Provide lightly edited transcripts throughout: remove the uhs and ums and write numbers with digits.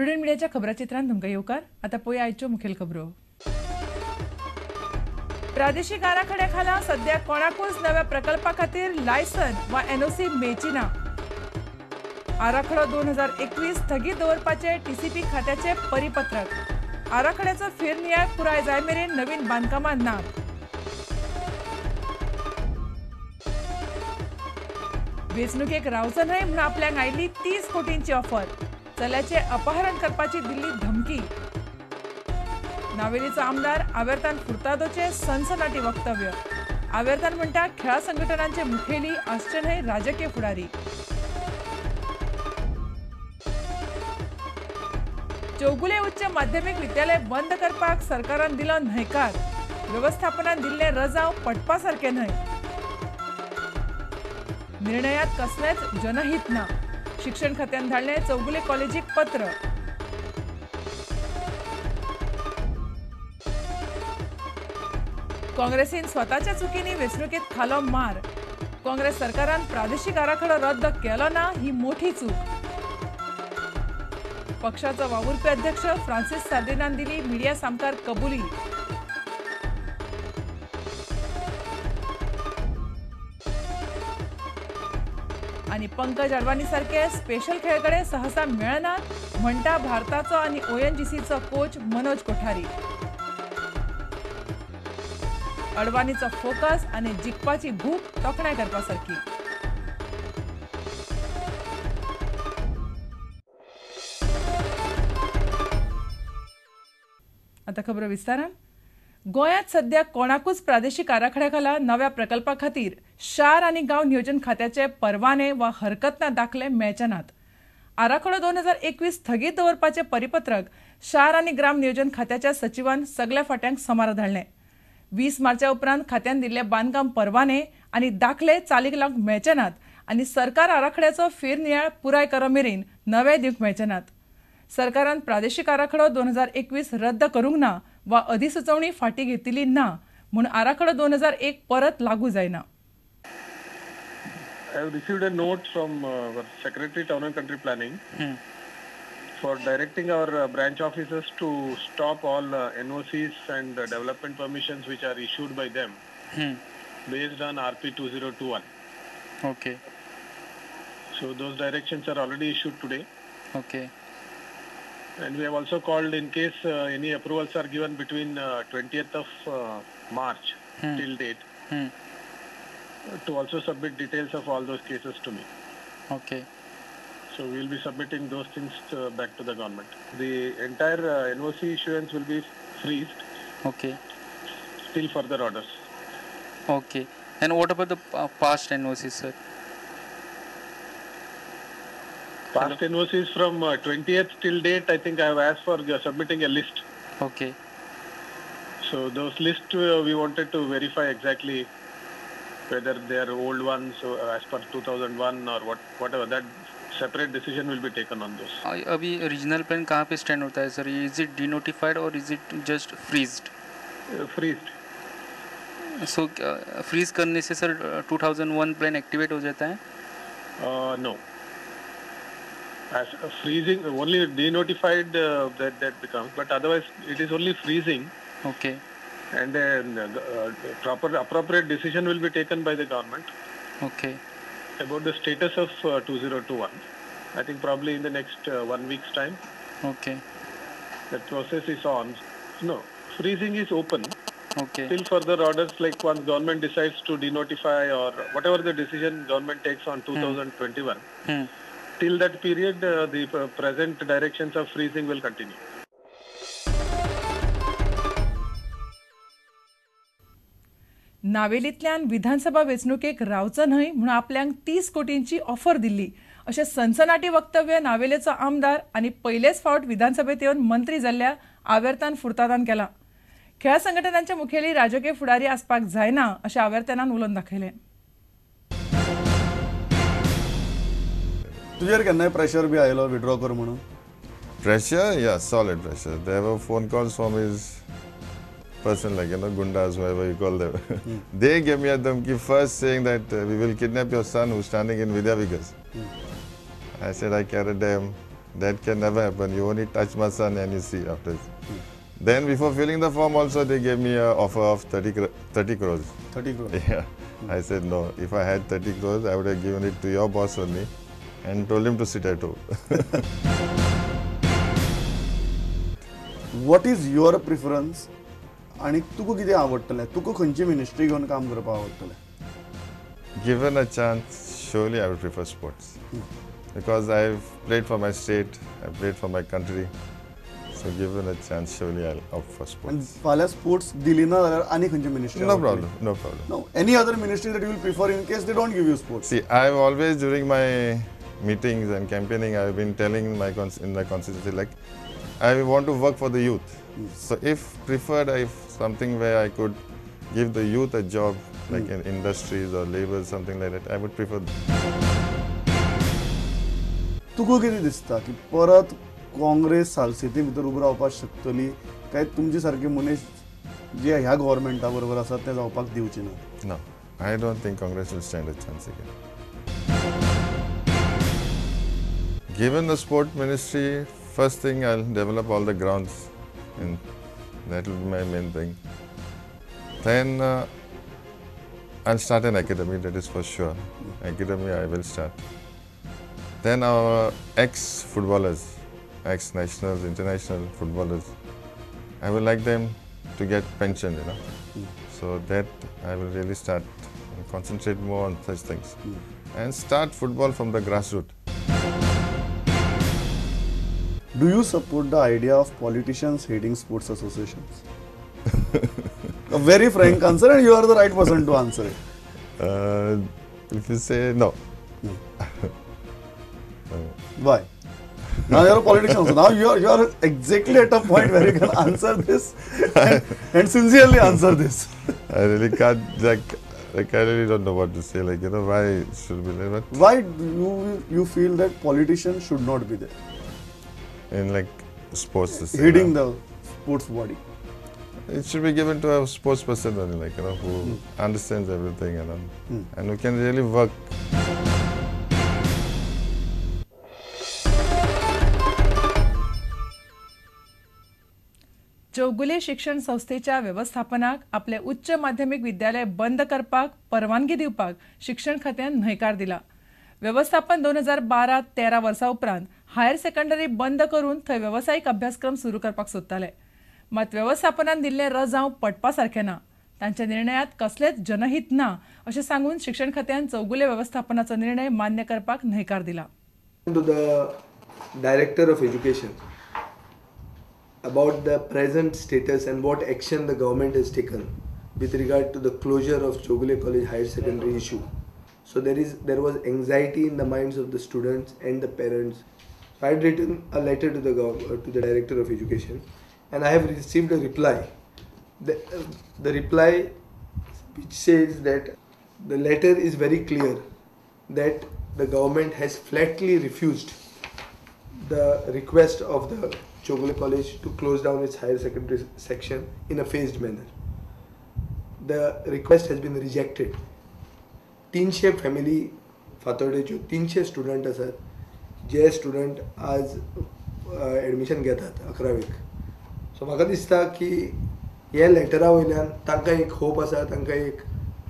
Prudent मिडियाच्या खबराचित्रांत तुमकां येवकार. आतां पळोवया आयच्यो मुखेल खबरो. प्रादेशीक आराखड्या खाला सध्या कोणाकूच नव्या प्रकल्पा खातीर लायसन वा एनओसी मेळची ना. आराखडो 2021 स्थगीत दवरपाचे टीसीपी खात्याचे परिपत्रक. आराखड्याचो फेरनियाळ पुराय जाय मेरेन नवीन बांदकामां नात. वेंचणुकेक रावचो न्हय म्हूण आपल्याक आयिल्ली 30 कोटींची ऑफर. चल्याचे अपहरण करपाची दिल्ली धमकी. नावेलीचो आमदार आवेर्तान फुर्तादोचे सनसनाटी वक्तव्य. आवेर्तान म्हणटा खेळा संघटनांचे मुखेली आसचे न्हय राजकीय फुडारी. चौगुले उच्च माध्यमीक विद्यालय बंद करपाक सरकारान दिलो न्हयकार. व्यवस्थापनान दिल्ले रजाव पटपा सारके न्हय. निर्णयात कसलेंच जनहित ना. शिक्षण खात्यान धाडले चौगुले कॉलेजीक पत्र. काँग्रेसीन स्वताच्या चुकींनी वेंचणुकेत खालो मार. काँग्रेस सरकारान प्रादेशीक आराखडो रद्द केलो ना ही मोठी चूक. पक्षाचो वावुरपी अध्यक्ष फ्रांसीस सार्दिनान दिली मिडिया सामकार कबुली. आणि पंकज अडवाणी सारखे स्पेशल खेळगडे सहसा मेळनात म्हणटा भारताचो आणि ओएनजीसीचो कोच मनोज कोठारी. अडवाणीचो फोकस आणि जिखपाची भूक तोखणाय करपासारखी. आता खबर विस्तारान. गोंयांत सध्या कोणाकूच प्रादेशीक आराखड्या खाला नव्या प्रकल्पा खातीर शार आनी गांव नियोजन खात्याचे परवाने वा हरकतनां दाखले मेळचे नात. आराखडो 2021 स्थगीत दवरपाचे परिपत्रक शार आनी ग्राम नियोजन खात्याच्या सचिवान सगळ्या फाट्यांक सोमारा धाडलें. 20 मार्चा उपरांत खात्यान दिल्ले बांदकाम परवाने आनी दाखले चालीक लावंक मेळचे नात आनी सरकार आराखड्याचो फेरनियाळ पुराय करो मेरेन नवे दिवंक मेळचे नात. सरकारान प्रादेशीक आराखडो 2021 रद्द करूंक ना वा अधिसुचोवणी फाटीं घेतिल्ली ना म्हूण आराखडो 2001 परत लागू जायना. I have received a note from our Secretary Town and Country Planning for directing our branch officers to stop all NOCs and development permissions which are issued by them based on RP 2021. Okay. So those directions are already issued today. Okay. And we have also called in case any approvals are given between 20th of March till date to also submit details of all those cases to me. Okay. So we will be submitting those things back to the government. The entire NOC issuance will be freezed. Okay. Till further orders. Okay. And what about the past NOCs, sir? Past NOCs from 20th till date, I think I have asked for submitting a list. Okay. So those lists we wanted to verify exactly whether they are old ones as per 2001 or whatever. That separate decision will be taken on those. अभी regional plan कहाँ पे stand होता है sir? Is it denotified और is it just freezed? Freezed. So freeze करने से sir 2001 plan activate हो जाता है? No. As freezing, only denotified that becomes, but otherwise it is only freezing. Okay. And then proper appropriate decision will be taken by the government. Okay. About the status of 2021. I think probably in the next 1 week's time. Okay. That process is on. No, freezing is open. Okay. Till further orders, like once government decides to denotify or whatever the decision government takes on 2021. Till that period, the present directions of freezing will continue. नावेलींतल्यान विधानसभा वेंचणुकेक रावचो न्हय म्हूण आपल्यांक 30 कोटींची offer Delhi अशें सनसनाटी वक्तव्य नावेलेचो आमदार आनी पयलेच फावट विधानसभेत येवन मंत्री जाल्ल्या आवेर्तान फुर्तादान केला. खेळा संघटनांचे मुखेली राजकीय फुडारी आसपाक जायना अशें आवेर्तानान उलोवन दाखयलें. तुजेर केन्नाय प्रेशर बी आयलो विड्रॉ कर म्हणून? Pressure? Yeah, solid pressure. There were phone calls from his person, like, gundas, whoever you call them. They gave me a dhamki first saying that we will kidnap your son who's standing in Vidya Vikas. I said I carried them That can never happen. You only touch my son and you see after. Then before filling the form also they gave me an offer of 30 crores. 30 crores. Yeah. I said no. If I had 30 crores, I would have given it to your boss only and told him to sit at home. What is your preference? आणि तुका कितें आवडटलें? तुका खंयची ministry घेवन काम करपाक आवडटलें? Given a chance, surely I would prefer sports. Because I've played for my state, I've played for my country. So given a chance, surely I'll opt for आणि sports. फाल्यां स्पोर्ट्स दिली ना जाल्यार आनी खंयची ministry? No problem, no problem. No, any other ministry that you will prefer in case they don't give you sports? See, I've always during my meetings and campaigning, I've been telling in my constituency, like, I want to work for the youth. So if preferred, if something where I could give the youth a job, like in industries or labor, something like that, I would prefer. तुका कितें दिसता की परत काँग्रेस सालसेती भितर उबो रावपाक शकतली काय तुमचे सारके मनीस जे ह्या गव्हर्नमेंटा बरोबर आसात ते जावपाक दिवचे ना? No, I don't think Congress will stand a chance again. Given the sport ministry, first thing I'll develop all the grounds, and that will be my main thing. Then I'll start an academy, that is for sure. Academy I will start. Then our ex-footballers, ex-nationals, international footballers, I would like them to get pension, you know. So that I will really start and concentrate more on such things. And start football from the grassroots. Do you support the idea of politicians hating sports associations? A very frank answer, and you are the right person to answer it. If you say no. Why? Now you are a politician, so now you are exactly at a point where you can answer this and sincerely answer this. I really can't, like I really don't know what to say, like, you know, why it should be there, but Why do you feel that politicians should not be there? in like sports, this thing, Heading you know, the sports body. it should be given to a sports person only, like, you know, who understands everything and who can really work. Chougule शिक्षण संस्थेच्या व्यवस्थापनाक आपले उच्च माध्यमिक विद्यालय बंद करपाक परवानगी दिवपाक शिक्षण खात्यान न्हयकार दिला. व्यवस्थापन 2012-13 वर्सा उपरांत हायर सेकंडरी बंद करून थंय वेवसायीक अभ्यासक्रम सुरू करपाक सोदताले. मात व्यवस्थापनान दिल्लें रजांव पटपा सारखें ना. तांच्या निर्णयात कसलेच जनहित ना अशें सांगून शिक्षण खात्यान चौगुले व्यवस्थापनाचो निर्णय मान्य करपाक न्हयकार दिला. To the Director of Education about the present status and what action the government has taken with regard to the closure of Chogule College Higher Secondary issue. So there was anxiety in the minds of the students and the parents. So I had written a letter to the Director of Education, and I have received a reply. The reply which says that the letter is very clear that the government has flatly refused the request of the Chogule College to close down its higher secondary section in a phased manner. The request has been rejected. 300 family फातोर्डेच्यो 300 student आसात जे student आज admission घेतात 11वीक. सो म्हाका दिसता की हे लेटरा वयल्यान तांकां एक hope आसा, तांकां एक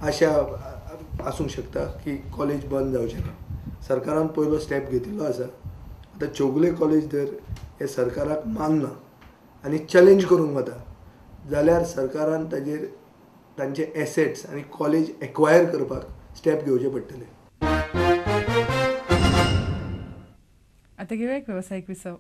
आशा आसूंक शकता की कॉलेज बंद जावचें ना. सरकारान पयलो स्टेप घेतिल्लो आसा. आतां चौगुले कॉलेज जर हे सरकाराक मानना आनी चॅलेंज करूंक वता जाल्यार सरकारान ताजेर तांचे एसेट्स आनी कॉलेज एक्वायर करपाक स्टेप घेवचे पडटले. आता घेऊया एक व्यावसायिक विसव.